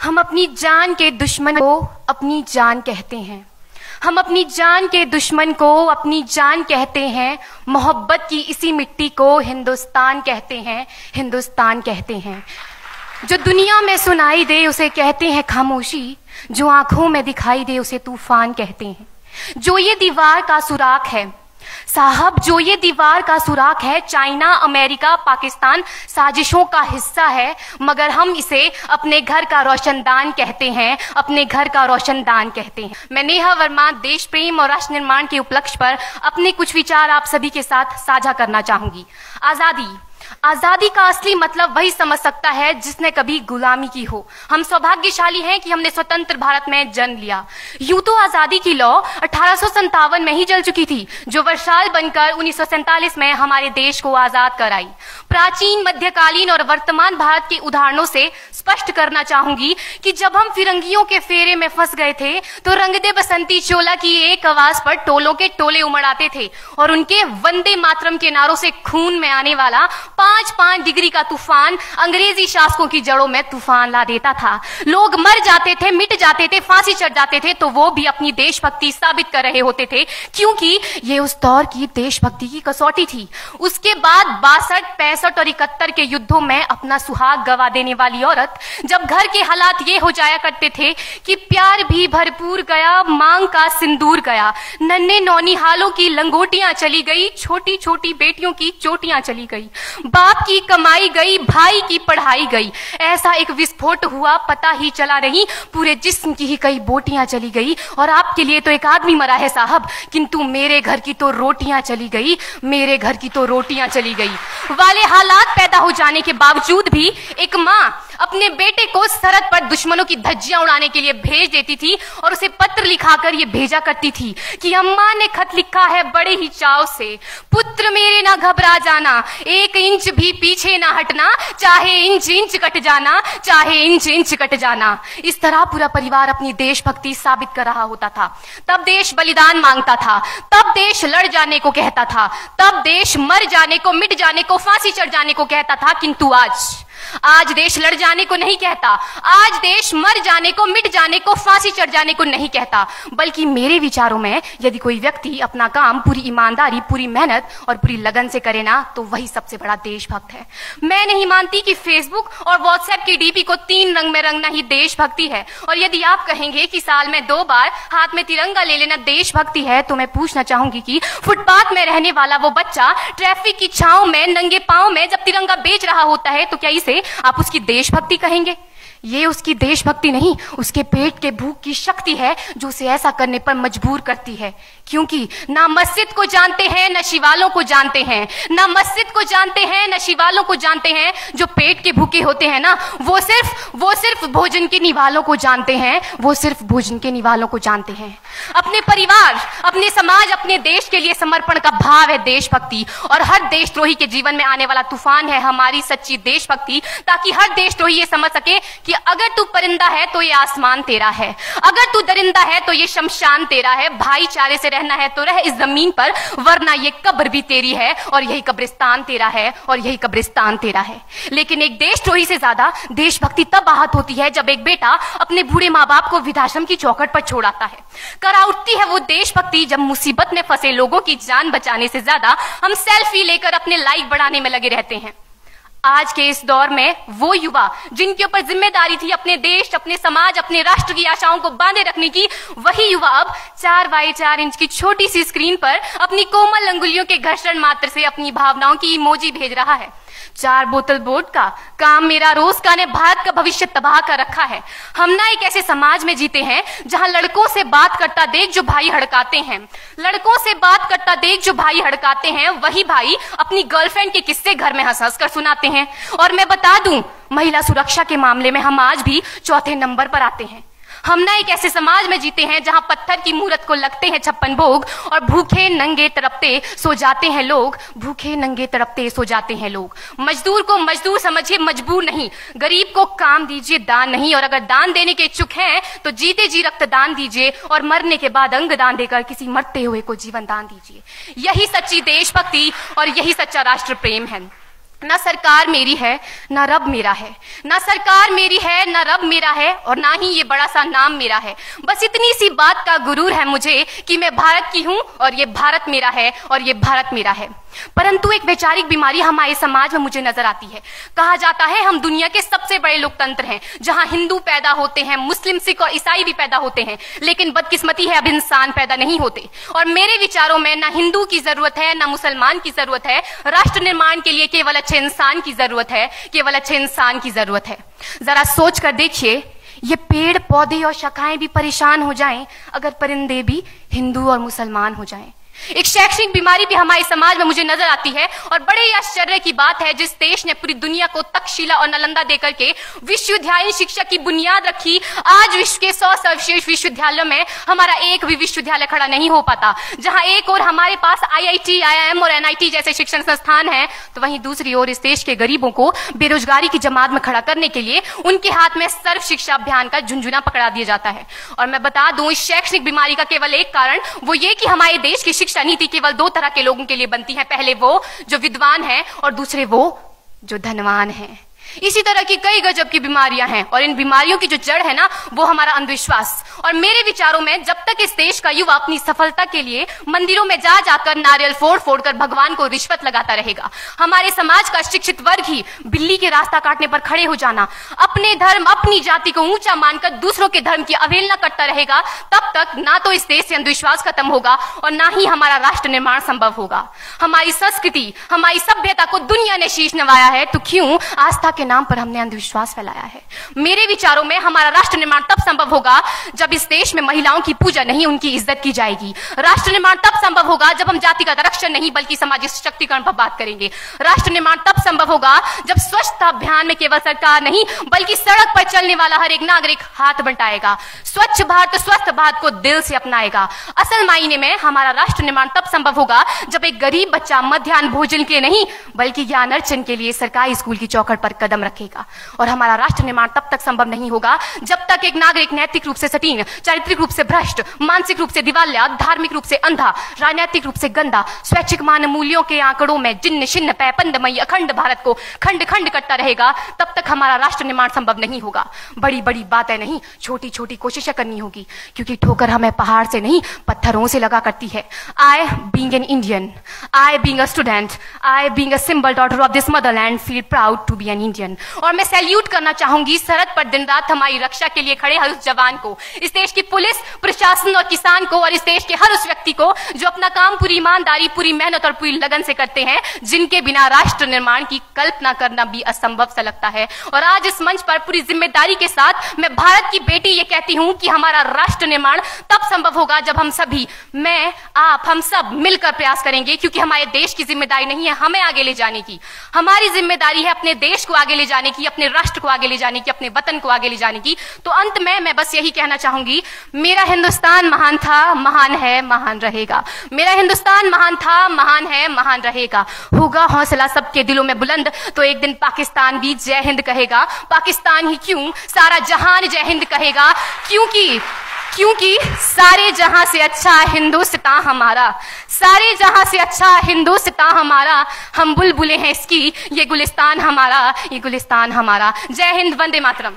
हम अपनी जान के दुश्मन को अपनी जान कहते हैं। हम अपनी जान के दुश्मन को अपनी जान कहते हैं। मोहब्बत की इसी मिट्टी को हिंदुस्तान कहते हैं, हिंदुस्तान कहते हैं। जो दुनिया में सुनाई दे उसे कहते हैं खामोशी, जो आंखों में दिखाई दे उसे तूफान कहते हैं। जो ये दीवार का सुराख है साहब, जो ये दीवार का सुराख है, चाइना, अमेरिका, पाकिस्तान साजिशों का हिस्सा है, मगर हम इसे अपने घर का रोशनदान कहते हैं, अपने घर का रोशनदान कहते हैं। मैं नेहा वर्मा देश प्रेम और राष्ट्र निर्माण के उपलक्ष्य पर अपने कुछ विचार आप सभी के साथ साझा करना चाहूंगी। आजादी का असली मतलब वही समझ सकता है जिसने कभी गुलामी की हो। हम सौभाग्यशाली हैं कि हमने स्वतंत्र भारत में जन्म लिया। यूं तो आजादी की लौ 1857 में ही जल चुकी थी, जो वर्षाल बनकर 1947 में हमारे देश को आजाद कराई। प्राचीन, मध्यकालीन और वर्तमान भारत के उदाहरणों से स्पष्ट करना चाहूंगी कि जब हम फिरंगियों के फेरे में फंस गए थे तो रंग दे बसंती चोला की एक आवाज पर टोलों के टोले उमड़ आते थे और उनके वंदे मातरम के नारों से खून में आने वाला 5 डिग्री का तूफान अंग्रेजी शासकों की जड़ों में तूफान ला देता था। लोग मर जाते थे, मिट जाते थे, फांसी चढ़ जाते थे, तो वो भी अपनी देशभक्ति साबित कर रहे होते थे, क्योंकि ये उस दौर की देशभक्ति की कसौटी थी। उसके बाद 62, 65 और 71 के युद्धों में अपना सुहाग गवा देने वाली औरत, जब घर के हालात ये हो जाया करते थे कि प्यार भी भरपूर गया, मांग का सिंदूर गया, नन्हे नौनिहालों की लंगोटियां चली गई, छोटी छोटी बेटियों की चोटियां चली गई, बाप की कमाई गई, भाई की पढ़ाई गई। ऐसा एक विस्फोट हुआ, पता ही चला नहीं, पूरे जिस्म की ही कई बोटियां चली गई। और आपके लिए तो एक आदमी मरा है साहब, किंतु मेरे घर की तो रोटियां चली गई, मेरे घर की तो रोटियां चली गई वाले हालात पैदा हो जाने के बावजूद भी एक माँ अपने बेटे को सरहद पर दुश्मनों की धज्जियां उड़ाने के लिए भेज देती थी और उसे पत्र लिखाकर ये भेजा करती थी कि अम्मा ने खत लिखा है बड़े ही चाव से, पुत्र मेरे ना घबरा जाना, 1 इंच भी पीछे ना हटना, चाहे इंच इंच कट जाना, चाहे इंच इंच कट जाना। इस तरह पूरा परिवार अपनी देशभक्ति साबित कर रहा होता था। तब देश बलिदान मांगता था, तब देश लड़ जाने को कहता था, तब देश मर जाने को, मिट जाने को, फांसी चढ़ जाने को कहता था। किंतु आज देश लड़ जाने को नहीं कहता, आज देश मर जाने को, मिट जाने को, फांसी चढ़ जाने को नहीं कहता, बल्कि मेरे विचारों में यदि कोई व्यक्ति अपना काम पूरी ईमानदारी, पूरी मेहनत और पूरी लगन से करे ना, तो वही सबसे बड़ा देशभक्त है। मैं नहीं मानती कि फेसबुक और व्हाट्सएप की डीपी को 3 रंग में रंगना ही देशभक्ति है। और यदि आप कहेंगे कि साल में 2 बार हाथ में तिरंगा ले लेना देशभक्ति है, तो मैं पूछना चाहूंगी कि फुटपाथ में रहने वाला वो बच्चा ट्रैफिक की छांव में नंगे पांव में जब तिरंगा बेच रहा होता है, तो क्या इसे आप उसकी देशभक्ति कहेंगे? ये उसकी देशभक्ति नहीं, उसके पेट के भूख की शक्ति है जो उसे ऐसा करने पर मजबूर करती है। क्योंकि ना मस्जिद को जानते हैं, न शिवालों को जानते हैं, ना मस्जिद को जानते हैं, न शिवालों को जानते हैं। जो पेट के भूखे होते हैं ना, वो सिर्फ भोजन के निवालों को जानते हैं, वो सिर्फ भोजन के निवालों को जानते हैं। अपने परिवार, अपने समाज, अपने देश के लिए समर्पण का भाव है देशभक्ति। और हर देशद्रोही के जीवन में आने वाला तूफान है हमारी सच्ची देशभक्ति, ताकि हर देशद्रोही ये समझ सके कि अगर तू परिंदा है तो ये आसमान तेरा है, अगर तू दरिंदा है तो ये शमशान तेरा है, भाईचारे से रहना है तो रह इस जमीन पर, वरना ये कब्र भी तेरी है और यही कब्रिस्तान तेरा है और यही कब्रिस्तान तेरा है। लेकिन एक देशद्रोही से ज्यादा देशभक्ति तब आहत होती है जब एक बेटा अपने बूढ़े माँ बाप को वृद्धाश्रम की चौखट पर छोड़ आता है। करा उठती है वो देशभक्ति जब मुसीबत में फंसे लोगों की जान बचाने से ज्यादा हम सेल्फी लेकर अपने लाइक बढ़ाने में लगे रहते हैं। आज के इस दौर में वो युवा जिनके ऊपर जिम्मेदारी थी अपने देश, अपने समाज, अपने राष्ट्र की आशाओं को बांधे रखने की, वही युवा अब 4x4 इंच की छोटी सी स्क्रीन पर अपनी कोमल अंगुलियों के घर्षण मात्र से अपनी भावनाओं की इमोजी भेज रहा है। 4 बोतल वोडका, काम मेरा रोज का ने भारत का भविष्य तबाह कर रखा है। हम ना एक ऐसे समाज में जीते हैं जहां लड़कों से बात करता देख जो भाई हड़काते हैं, लड़कों से बात करता देख जो भाई हड़काते हैं, वही भाई अपनी गर्लफ्रेंड के किस्से घर में हंस हंस कर सुनाते हैं। और मैं बता दूं, महिला सुरक्षा के मामले में हम आज भी 4थे नंबर पर आते हैं। हम ना एक ऐसे समाज में जीते हैं जहां पत्थर की मूरत को लगते हैं 56 भोग और भूखे नंगे तड़पते सो जाते हैं लोग, भूखे नंगे तड़पते सो जाते हैं लोग। मजदूर को मजदूर समझिए, मजबूर नहीं। गरीब को काम दीजिए, दान नहीं। और अगर दान देने के इच्छुक हैं तो जीते जी रक्तदान दीजिए और मरने के बाद अंग दान देकर किसी मरते हुए को जीवन दान दीजिए। यही सच्ची देशभक्ति और यही सच्चा राष्ट्र प्रेम है। ना सरकार मेरी है ना रब मेरा है, ना सरकार मेरी है ना रब मेरा है, और ना ही ये बड़ा सा नाम मेरा है। बस इतनी सी बात का गुरूर है मुझे कि मैं भारत की हूं और ये भारत मेरा है और ये भारत मेरा है। परंतु एक वैचारिक बीमारी हमारे समाज में मुझे नजर आती है। कहा जाता है हम दुनिया के सबसे बड़े लोकतंत्र हैं, जहां हिंदू पैदा होते हैं, मुस्लिम, सिख और ईसाई भी पैदा होते हैं, लेकिन बदकिस्मती है अब इंसान पैदा नहीं होते। और मेरे विचारों में ना हिंदू की जरूरत है ना मुसलमान की जरूरत है, राष्ट्र निर्माण के लिए केवल अच्छे इंसान की जरूरत है, केवल अच्छे इंसान की जरूरत है। जरा सोच कर देखिए, ये पेड़ पौधे और शाखाएं भी परेशान हो जाएं अगर परिंदे भी हिंदू और मुसलमान हो जाएं। एक शैक्षणिक बीमारी भी हमारे समाज में मुझे नजर आती है, और बड़े ही आश्चर्य की बात है जिस देश ने पूरी दुनिया को तक्षशिला और नालंदा देकर के विश्वविद्यालय शिक्षा की बुनियाद रखी, आज विश्व के 100 सर्वश्रेष्ठ विश्वविद्यालयों में हमारा एक भी विश्वविद्यालय खड़ा नहीं हो पाता। जहां एक और हमारे पास IIT, IIM और NIT जैसे शिक्षण संस्थान हैं, तो वहीं दूसरी ओर इस देश के गरीबों को बेरोजगारी की जमात में खड़ा करने के लिए उनके हाथ में सर्व शिक्षा अभियान का झुंझुना पकड़ा दिया जाता है। और मैं बता दूं, इस शैक्षणिक बीमारी का केवल एक कारण वो ये कि हमारे देश की शिक्षा नीति केवल 2 तरह के लोगों के लिए बनती है, पहले वो जो विद्वान हैं और दूसरे वो जो धनवान हैं। इसी तरह की कई गजब की बीमारियां हैं, और इन बीमारियों की जो जड़ है ना, वो हमारा अंधविश्वास। और मेरे विचारों में जब तक इस देश का युवा अपनी सफलता के लिए मंदिरों में जा जाकर नारियल फोड़ फोड़ कर भगवान को रिश्वत लगाता रहेगा, हमारे समाज का शिक्षित वर्ग ही बिल्ली के रास्ता काटने पर खड़े हो जाना, अपने धर्म अपनी जाति को ऊंचा मानकर दूसरों के धर्म की अवहेलना करता रहेगा, तब तक ना तो इस देश से अंधविश्वास खत्म होगा और ना ही हमारा राष्ट्र निर्माण संभव होगा। हमारी संस्कृति, हमारी सभ्यता को दुनिया ने शीश नवाया है, तो क्यों आस्था के नाम पर हमने अंधविश्वास फैलाया है? मेरे विचारों में हमारा राष्ट्र निर्माण तब संभव होगा जब इस देश में महिलाओं की पूजा नहीं, उनकी इज्जत की जाएगी। राष्ट्र निर्माण तब संभव होगा जब हम जातिगत आरक्षण नहीं बल्कि सामाजिक सशक्तिकरण पर बात करेंगे। राष्ट्र निर्माण तब संभव होगा जब स्वच्छता अभियान में केवल सरकार नहीं बल्कि सड़क पर चलने वाला हर एक नागरिक हाथ बंटाएगा, स्वच्छ भारत स्वस्थ भारत को दिल से अपनाएगा। असल मायने में हमारा राष्ट्र निर्माण तब संभव होगा जब एक गरीब बच्चा मध्याह्न भोजन के लिए नहीं बल्कि ज्ञान अर्जन के लिए सरकारी स्कूल की चौखट पर कदम रखेगा। और हमारा राष्ट्र निर्माण तब तक संभव नहीं होगा जब तक एक नागरिक नैतिक रूप से सटीन, चारित्रिक रूप से भ्रष्ट, मानसिक रूप से दिवालिया, धार्मिक रूप से अंधा, राजनीतिक रूप से गंदा, स्वैच्छिक मान मूल्यों के आंकड़ों में जिन्न शिन्न पैपंदमयी अखंड भारत को खंड खंड करता रहेगा, तब तक हमारा राष्ट्र निर्माण संभव नहीं होगा। बड़ी बड़ी बातें नहीं, छोटी छोटी कोशिशें करनी होगी, क्योंकि ठोकर हमें पहाड़ से नहीं पत्थरों से लगा करती है। I being an Indian, I being a student, I being a symbol daughter of this motherland feel proud to be an Indian। और मैं सैल्यूट करना चाहूंगी सरहद पर दिन रात हमारी रक्षा के लिए खड़े हर उस जवान को, इस देश की पुलिस, प्रशासन और किसान को, और इस देश के हर उस व्यक्ति को जो अपना काम पूरी ईमानदारी, पूरी मेहनत और पूरी लगन से करते हैं, जिनके बिना राष्ट्र निर्माण की कल्पना करना भी असंभव सा लगता है। और आज इस मंच पर पूरी जिम्मेदारी के साथ मैं भारत की बेटी ये कहती हूं कि हमारा राष्ट्र निर्माण तब संभव होगा जब हम सभी, मैं, आप, हम सब मिलकर प्रयास करेंगे, क्योंकि हमारे देश की जिम्मेदारी नहीं है हमें आगे ले जाने की, हमारी जिम्मेदारी है अपने देश को आगे ले जाने की, अपने राष्ट्र को आगे ले जाने की, अपने वतन को आगे ले जाने की। तो अंत में मैं बस यही कहना चाहूंगी, मेरा हिंदुस्तान महान था, महान है, महान रहेगा। मेरा हिंदुस्तान महान था, महान है, महान रहेगा। होगा हौसला सबके दिलों में बुलंद तो एक दिन पाकिस्तान भी जय हिंद कहेगा। पाकिस्तान ही क्यों, सारा जहान जय हिंद कहेगा, क्योंकि सारे जहां से अच्छा हिंदुस्तान हमारा, सारे जहां से अच्छा हिंदुस्तान हमारा, हम बुलबुलें हैं इसकी, ये गुलिस्तान हमारा, ये गुलिस्तान हमारा। जय हिंद, वंदे मातरम।